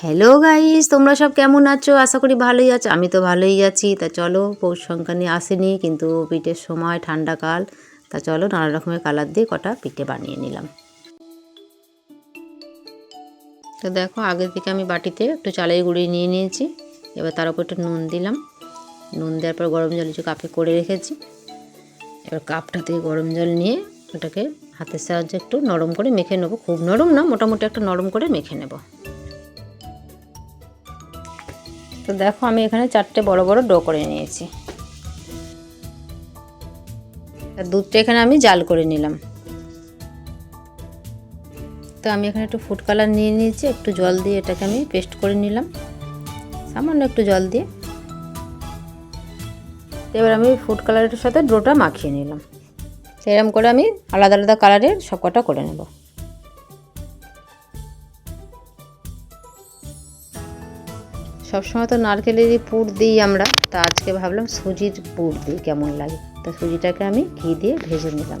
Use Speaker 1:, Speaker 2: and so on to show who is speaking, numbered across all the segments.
Speaker 1: Hello guys, তোমরা সব কেমন আছো? আশা করি ভালোই আছো। আমি তো ভালোই আছি। তা চলো, পৌষ সংক্রান্তি আসেনি কিন্তু পিঠের সময়, ঠান্ডাকাল। তা চলো নানা রকমের কালার দিয়ে কটা পিঠে বানিয়ে নিলাম। তো দেখো, আগের থেকে আমি বাটিতে একটু চালের গুঁড়ি নিয়ে নিয়েছি। এবার তার উপর একটু নুন দিলাম। নুন দেওয়ার পর গরম জল কিছু কাপে করে রেখেছি। এবার কাপটাতে গরম জল নিয়ে ওটাকে হাতের সাহায্যে একটু নরম করে মেখে নেবো। খুব নরম না, মোটামুটি একটা নরম করে মেখে নেব। তো দেখো, আমি এখানে 4টে বড় বড় ডো করে নিয়েছি। আর দুধটা এখানে আমি জাল করে নিলাম। তো আমি এখানে একটু ফুড কালার নিয়ে নিয়েছি, একটু জল দিয়ে এটাকে আমি পেস্ট করে নিলাম, সামান্য একটু জল দিয়ে। এবার আমি ফুড কালারের সাথে ডোটা মাখিয়ে নিলাম। এরকম করে আমি আলাদা আলাদা কালারের সবকটা করে নেব। সবসময় তো নারকেলেরই পুর দিই আমরা, তা আজকে ভাবলাম সুজির পুর দিই, কেমন লাগে। তো সুজিটাকে আমি ঘি দিয়ে ভেজে নিলাম।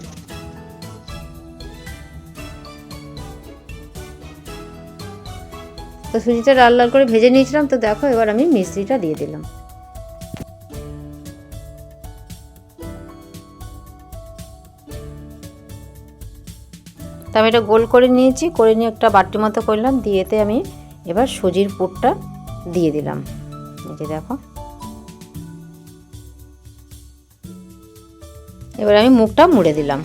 Speaker 1: তো সুজিটা লাল লাল করে ভেজে নিয়েছিলাম। তো দেখো, এবার আমি মিশ্রিটা দিয়ে দিলাম। তো আমি এটা গোল করে নিয়েছি, করে নিয়ে একটা বাটির মতো করলাম, দিয়েতে আমি এবার সুজির পুরটা দিয়ে দিলাম। এই যে দেখো, এবার আমি মুখটা মুড়ে দিলাম।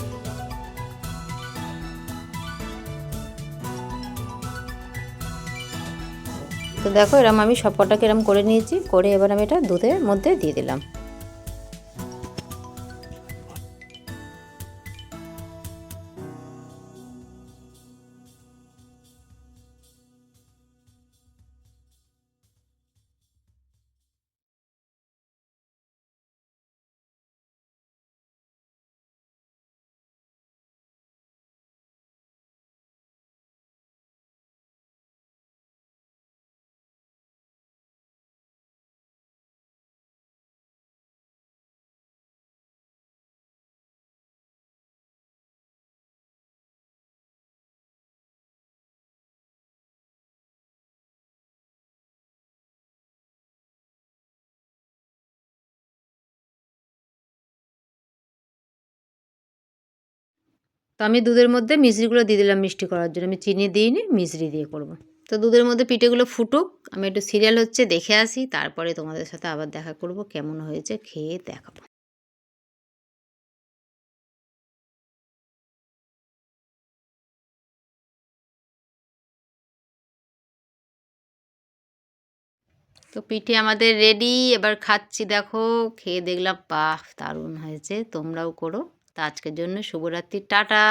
Speaker 1: তো দেখো, এরম আমি সবকটাকে এরম করে নিয়েছি, করে এবার আমি এটা দুধের মধ্যে দিয়ে দিলাম। তো আমি দুধের মধ্যে মিশ্রিগুলো দিয়ে দিলাম মিষ্টি করার জন্য। আমি চিনি দিইনি, মিশ্রি দিয়ে করব। তো দুধের মধ্যে পিঠেগুলো ফুটুক, আমি একটু সিরিয়াল হচ্ছে দেখে আসি, তারপরে তোমাদের সাথে আবার দেখা করব, কেমন হয়েছে খেয়ে দেখাবো। তো পিঠে আমাদের রেডি, এবার খাচ্ছি। দেখো, খেয়ে দেখলাম বাহ, দারুণ হয়েছে। তোমরাও করো। তো আজকের জন্য শুভরাত্রি, টাটা।